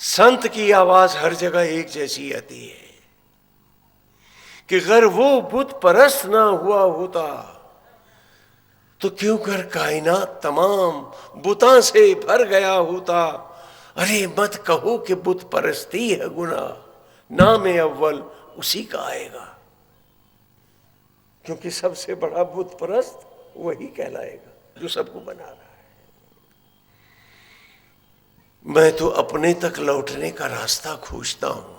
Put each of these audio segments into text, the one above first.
संत की आवाज हर जगह एक जैसी आती है कि अगर वो बुत परस्त ना हुआ होता तो क्यों कर कायनात तमाम बुता से भर गया होता। अरे मत कहो कि बुत परस्ती है गुनाह, नाम अव्वल उसी का आएगा, क्योंकि सबसे बड़ा बुत परस्त वही कहलाएगा जो सबको बना रहा है। मैं तो अपने तक लौटने का रास्ता खोजता हूं,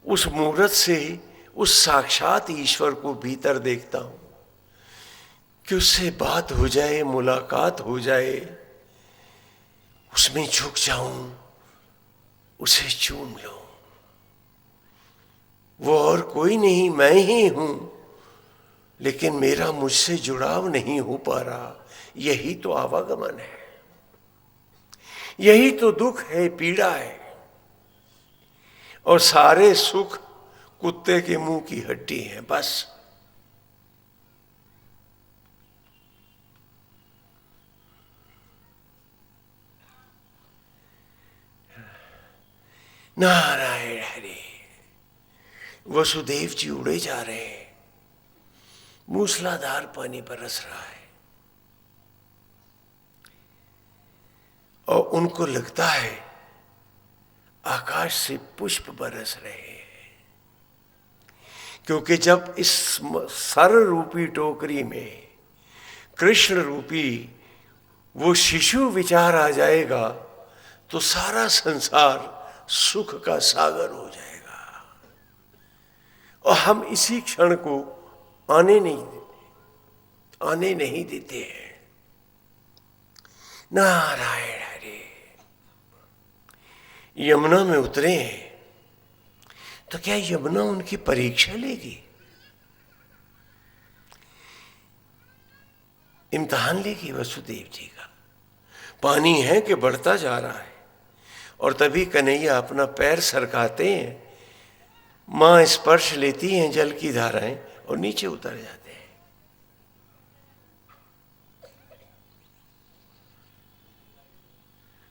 उस मूरत से उस साक्षात ईश्वर को भीतर देखता हूं कि उससे बात हो जाए, मुलाकात हो जाए, उसमें झुक जाऊं, उसे चूम लूं। वो और कोई नहीं, मैं ही हूं, लेकिन मेरा मुझसे जुड़ाव नहीं हो पा रहा। यही तो आवागमन है, यही तो दुख है, पीड़ा है। और सारे सुख कुत्ते के मुंह की हड्डी है बस। नारायण हरे। वसुदेव जी उड़े जा रहे हैं, मूसलाधार पानी बरस रहा है और उनको लगता है आकाश से पुष्प बरस रहे हैं, क्योंकि जब इस सर रूपी टोकरी में कृष्ण रूपी वो शिशु विचार आ जाएगा तो सारा संसार सुख का सागर हो जाएगा। और हम इसी क्षण को आने नहीं देते हैं। नारायण हरे। यमुना में उतरे हैं तो क्या यमुना उनकी परीक्षा लेगी, इम्तहान लेगी वसुदेव जी का? पानी है कि बढ़ता जा रहा है। और तभी कन्हैया अपना पैर सरकाते हैं, मां स्पर्श लेती हैं जल की धाराएं और नीचे उतर जाते हैं।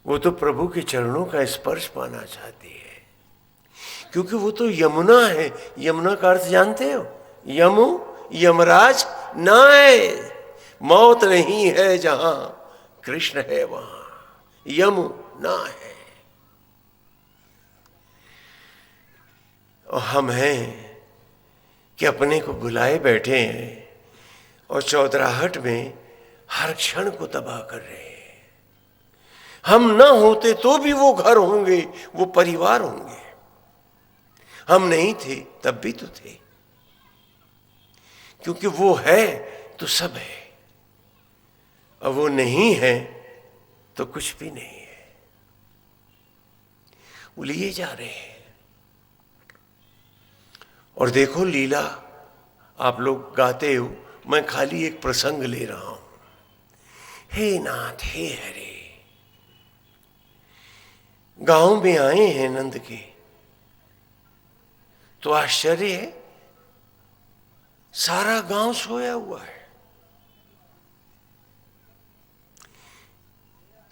वो तो प्रभु के चरणों का स्पर्श पाना चाहती है, क्योंकि वो तो यमुना है। यमुना का अर्थ जानते हो? यमु, यमराज ना है। मौत नहीं है जहां कृष्ण है वहां यमु ना है। और हम हैं कि अपने को भुलाए बैठे हैं और चौधराहट में हर क्षण को तबाह कर रहे हैं। हम ना होते तो भी वो घर होंगे, वो परिवार होंगे। हम नहीं थे तब भी तो थे, क्योंकि वो है तो सब है, और वो नहीं है तो कुछ भी नहीं है। वो लिए जा रहे हैं। और देखो लीला, आप लोग गाते हो, मैं खाली एक प्रसंग ले रहा हूं। हे नाथ हे हरे। गांव में आए हैं नंद के, तो आश्चर्य है, सारा गांव सोया हुआ है।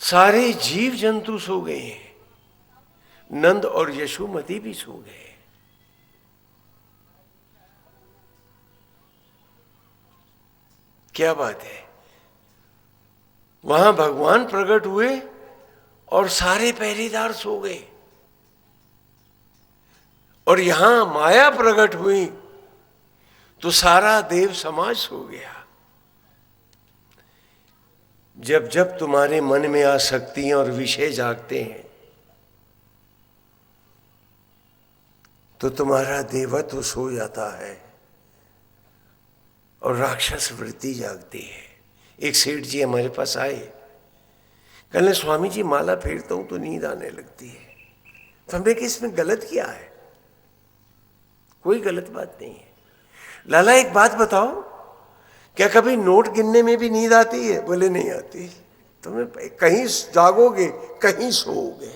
सारे जीव जंतु सो गए हैं, नंद और यशोमती भी सो गए। क्या बात है, वहां भगवान प्रकट हुए और सारे पहरेदार सो गए, और यहां माया प्रकट हुई तो सारा देव समाज सो गया। जब जब तुम्हारे मन में आसक्तियां और विषय जागते हैं तो तुम्हारा देवत्व सो जाता है और राक्षस वृत्ति जागती है। एक सेठ जी हमारे पास आए, कहने स्वामी जी माला फेरता हूं तो नींद आने लगती है। तो हमने कहा इसमें गलत क्या है? कोई गलत बात नहीं है। लाला एक बात बताओ, क्या कभी नोट गिनने में भी नींद आती है? बोले नहीं आती। तुम्हें कहीं जागोगे कहीं सोओगे।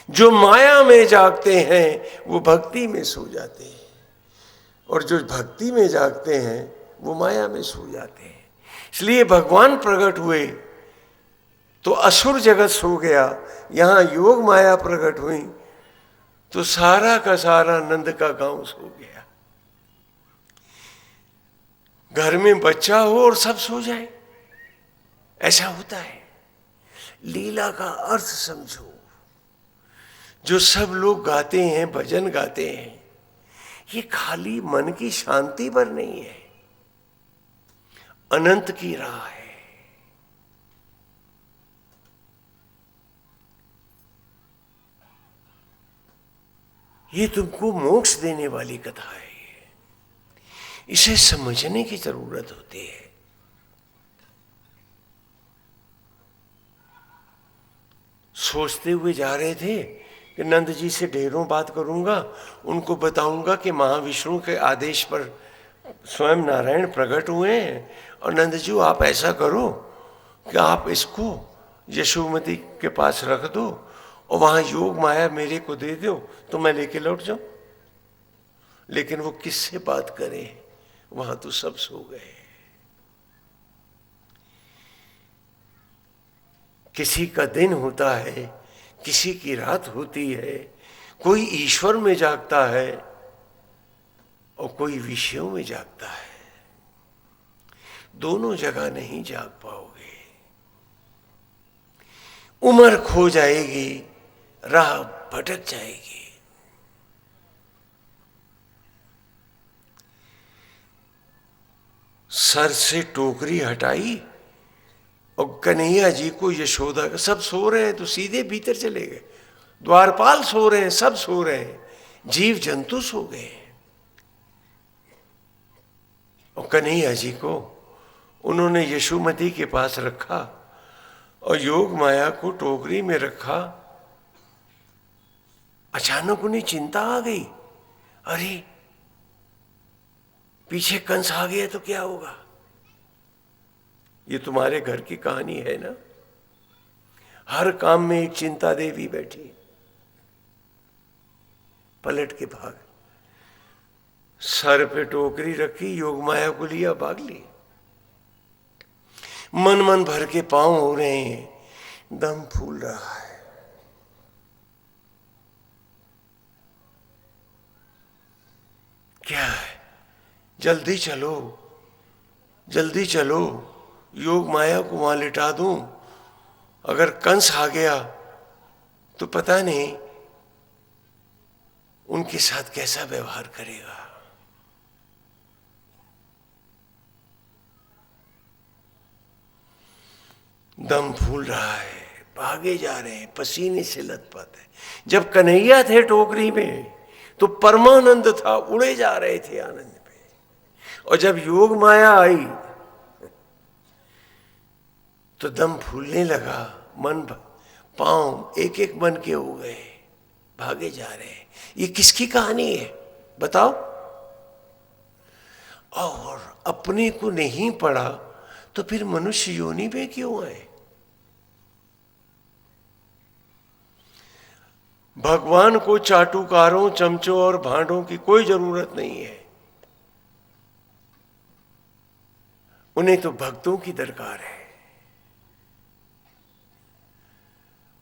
जो माया में जागते हैं वो भक्ति में सो जाते हैं, और जो भक्ति में जागते हैं वो माया में सो जाते हैं। इसलिए भगवान प्रकट हुए तो असुर जगत सो गया, यहां योग माया प्रकट हुई तो सारा का सारा नंद का गांव सो गया। घर में बच्चा हो और सब सो जाए, ऐसा होता है। लीला का अर्थ समझो। जो सब लोग गाते हैं, भजन गाते हैं, ये खाली मन की शांति पर नहीं है, अनंत की राह है। ये तुमको मोक्ष देने वाली कथा है। इसे समझने की जरूरत होती है। सोचते हुए जा रहे थे कि नंद जी से ढेरों बात करूंगा, उनको बताऊंगा कि महाविष्णु के आदेश पर स्वयं नारायण प्रकट हुए हैं, और नंद जी आप ऐसा करो कि आप इसको यशोमती के पास रख दो और वहां योग माया मेरे को दे दो तो मैं लेके लौट जाऊं। लेकिन वो किससे बात करें, वहां तो सब सो गए। किसी का दिन होता है, किसी की रात होती है, कोई ईश्वर में जागता है और कोई विषयों में जागता है। दोनों जगह नहीं जाग पाओगे, उम्र खो जाएगी, राह भटक जाएगी। सर से टोकरी हटाई और कन्हैया जी को यशोदा, सब सो रहे हैं तो सीधे भीतर चले गए। द्वारपाल सो रहे हैं, सब सो रहे हैं, जीव जंतु सो गए। और कन्हैया जी को उन्होंने यशोमती के पास रखा और योग माया को टोकरी में रखा। अचानक उन्हें चिंता आ गई, अरे पीछे कंस आ गया तो क्या होगा। ये तुम्हारे घर की कहानी है ना, हर काम में एक चिंता देवी बैठी, पलट के भाग। सर पे टोकरी रखी, योग माया को लिया, भाग ली। मन मन भर के पांव हो रहे हैं, दम फूल रहा है। क्या है, जल्दी चलो, जल्दी चलो, योग माया को वहां लिटा दूं। अगर कंस आ गया तो पता नहीं उनके साथ कैसा व्यवहार करेगा। दम फूल रहा है, भागे जा रहे हैं, पसीने से लथपथ है। जब कन्हैया थे टोकरी में तो परमानंद था, उड़े जा रहे थे आनंद पे। और जब योग माया आई तो दम फूलने लगा, मन पांव एक एक मन के हो गए, भागे जा रहे हैं। ये किसकी कहानी है बताओ। और अपने को नहीं पढ़ा तो फिर मनुष्य योनि में क्यों आए। भगवान को चाटुकारों, चमचों और भांडों की कोई जरूरत नहीं है, उन्हें तो भक्तों की दरकार है।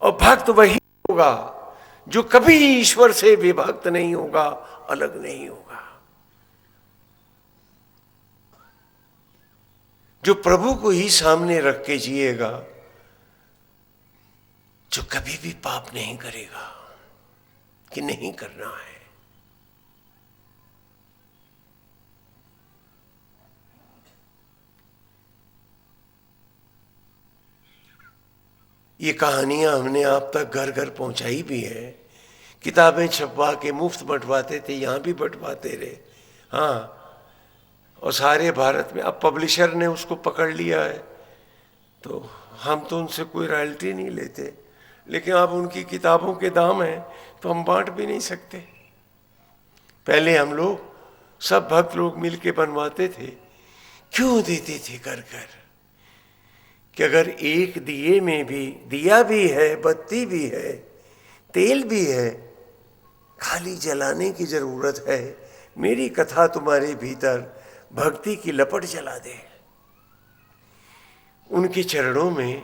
और भक्त वही होगा जो कभी ईश्वर से विभक्त नहीं होगा, अलग नहीं होगा, जो प्रभु को ही सामने रख के जिएगा, जो कभी भी पाप नहीं करेगा कि नहीं करना है। ये कहानियां हमने आप तक घर घर पहुंचाई भी है, किताबें छपवा के मुफ्त बंटवाते थे, यहां भी बंटवाते रहे। हाँ, और सारे भारत में अब पब्लिशर ने उसको पकड़ लिया है, तो हम तो उनसे कोई रॉयल्टी नहीं लेते, लेकिन अब उनकी किताबों के दाम हैं तो हम बांट भी नहीं सकते। पहले हम लोग सब भक्त लोग मिलके बनवाते थे, क्यों देते थे कर कर कि अगर एक दिए में भी, दिया भी है, बत्ती भी है, तेल भी है, खाली जलाने की जरूरत है। मेरी कथा तुम्हारे भीतर भक्ति की लपट जला दे। उनके चरणों में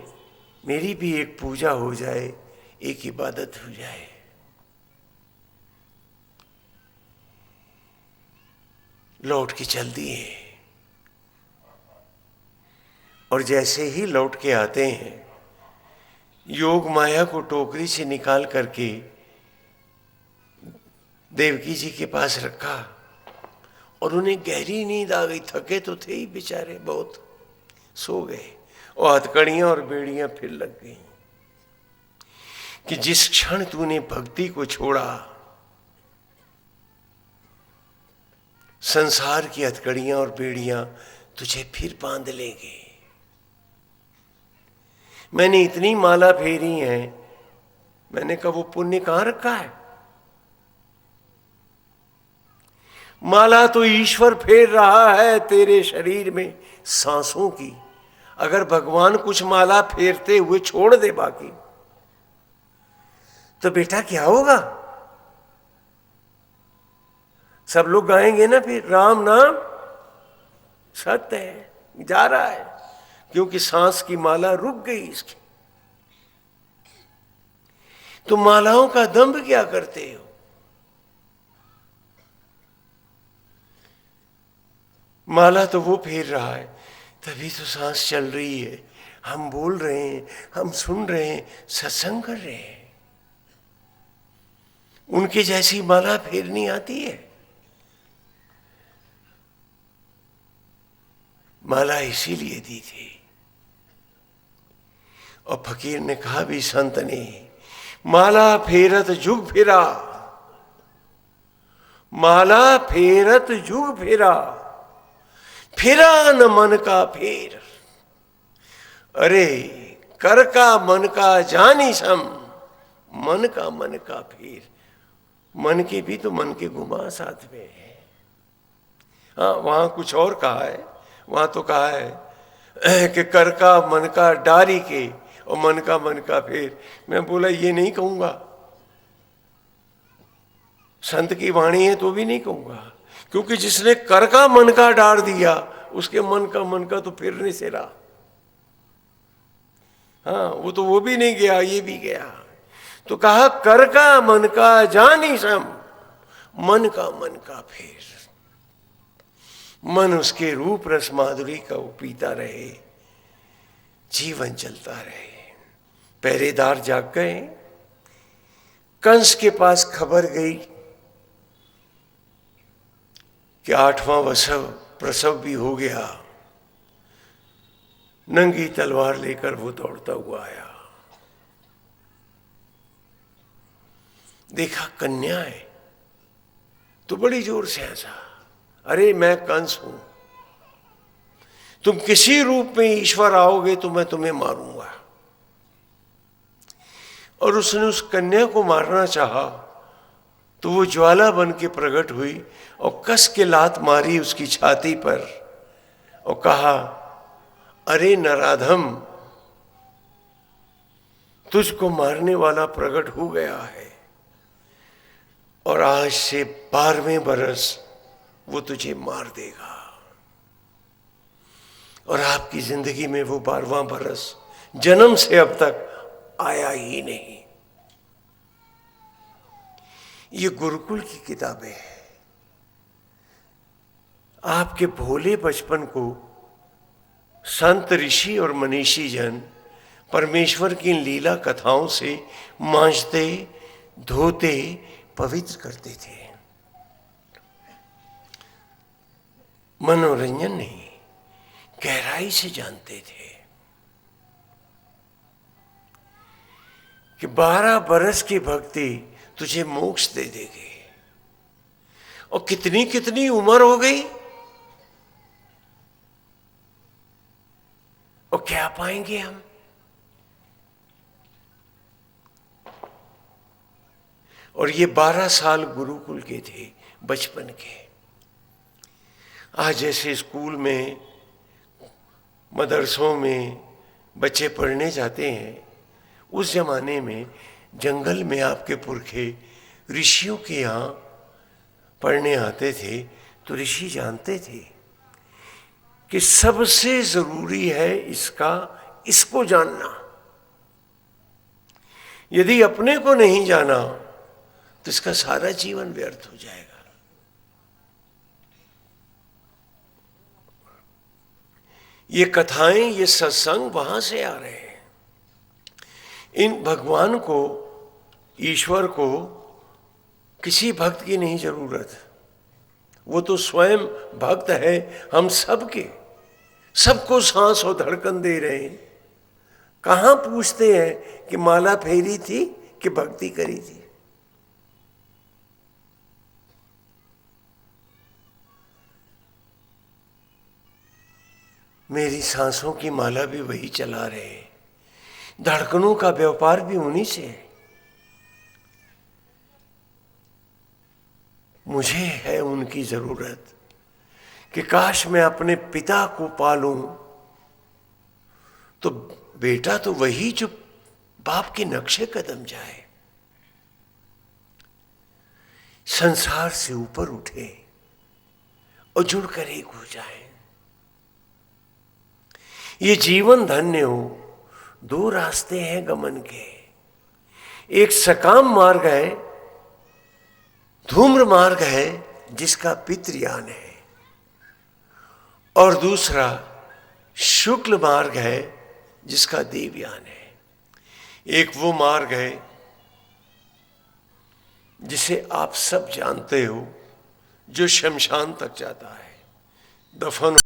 मेरी भी एक पूजा हो जाए, एक इबादत हो जाए। लौट के चल दिए, और जैसे ही लौट के आते हैं, योग माया को टोकरी से निकाल करके देवकी जी के पास रखा, और उन्हें गहरी नींद आ गई। थके तो थे ही बेचारे बहुत, सो गए। और हथकड़ियां और बेड़ियां फिर लग गई कि जिस क्षण तूने भक्ति को छोड़ा, संसार की हथकड़ियां और बेड़ियां तुझे फिर बांध लेंगे। मैंने इतनी माला फेरी है, मैंने कहा वो पुण्य कहां रखा है? माला तो ईश्वर फेर रहा है तेरे शरीर में सांसों की। अगर भगवान कुछ माला फेरते हुए छोड़ दे बाकी, तो बेटा क्या होगा? सब लोग गाएंगे ना फिर, राम नाम सत्य है, जा रहा है, क्योंकि सांस की माला रुक गई इसकी। तो मालाओं का दंभ क्या करते हो? माला तो वो फेर रहा है, तभी तो सांस चल रही है, हम बोल रहे हैं, हम सुन रहे हैं, सत्संग कर रहे हैं। उनके जैसी माला फेरनी आती है? माला इसीलिए दी थी। और फकीर ने कहा भी, संत ने, माला फेरत जुग फिरा, माला फेरत जुग फिरा, फिरा न मन का फेर। अरे कर का मन का जानी सम, मन का फेर। मन के भी तो मन के गुमा साथ में है। हाँ, वहां कुछ और कहा है, वहां तो कहा है कि कर का मन का डारी के, और मन का फेर। मैं बोला ये नहीं कहूंगा, संत की वाणी है तो भी नहीं कहूंगा, क्योंकि जिसने कर का मन का डार दिया, उसके मन का तो फिर नहीं सिरा। हाँ, वो भी नहीं गया, ये भी गया। तो कहा कर का मन का जानी सम, मन का फेर। मन उसके रूप रस माधुरी का वो पीता रहे, जीवन चलता रहे। पहरेदार जाग गए, कंस के पास खबर गई कि 8वां प्रसव भी हो गया। नंगी तलवार लेकर वो दौड़ता हुआ आया, देखा कन्या है, तो बड़ी जोर से हंसा, अरे मैं कंस हूं, तुम किसी रूप में ईश्वर आओगे तो मैं तुम्हें मारूंगा। और उसने उस कन्या को मारना चाहा, तो वो ज्वाला बन के प्रकट हुई और कस के लात मारी उसकी छाती पर और कहा, अरे नराधम, तुझको मारने वाला प्रकट हो गया है, और आज से 12वें बरस वो तुझे मार देगा। और आपकी जिंदगी में वो 12वां बरस जन्म से अब तक आया ही नहीं। ये गुरुकुल की किताबें हैं। आपके भोले बचपन को संत ऋषि और मनीषी जन परमेश्वर की लीला कथाओं से मांजते, धोते, पवित्र करते थे। मनोरंजन नहीं, गहराई से जानते थे कि 12 बरस की भक्ति तुझे मोक्ष दे देगी। और कितनी कितनी उम्र हो गई, और क्या पाएंगे हम? और ये 12 साल गुरुकुल के थे, बचपन के। आज जैसे स्कूल में, मदरसों में बच्चे पढ़ने जाते हैं, उस जमाने में जंगल में आपके पुरखे ऋषियों के यहाँ पढ़ने आते थे। तो ऋषि जानते थे कि सबसे जरूरी है इसको जानना। यदि अपने को नहीं जाना तो इसका सारा जीवन व्यर्थ हो जाएगा। ये कथाएं, ये सत्संग वहां से आ रहे हैं। इन भगवान को, ईश्वर को किसी भक्त की नहीं जरूरत। वो तो स्वयं भक्त है हम सबके, सबको सांस और धड़कन दे रहे हैं। कहां पूछते हैं कि माला फेरी थी कि भक्ति करी थी। मेरी सांसों की माला भी वही चला रहे हैं, धड़कनों का व्यापार भी उन्हीं से है। मुझे है उनकी जरूरत कि काश मैं अपने पिता को पालूं, तो बेटा तो वही जो बाप के नक्शे कदम जाए, संसार से ऊपर उठे और जुड़कर एक हो जाए। ये जीवन धन्य हो। दो रास्ते हैं गमन के, एक सकाम मार्ग है, धूम्र मार्ग है जिसका पितृयान है, और दूसरा शुक्ल मार्ग है जिसका देवयान है। एक वो मार्ग है जिसे आप सब जानते हो, जो शमशान तक जाता है, दफन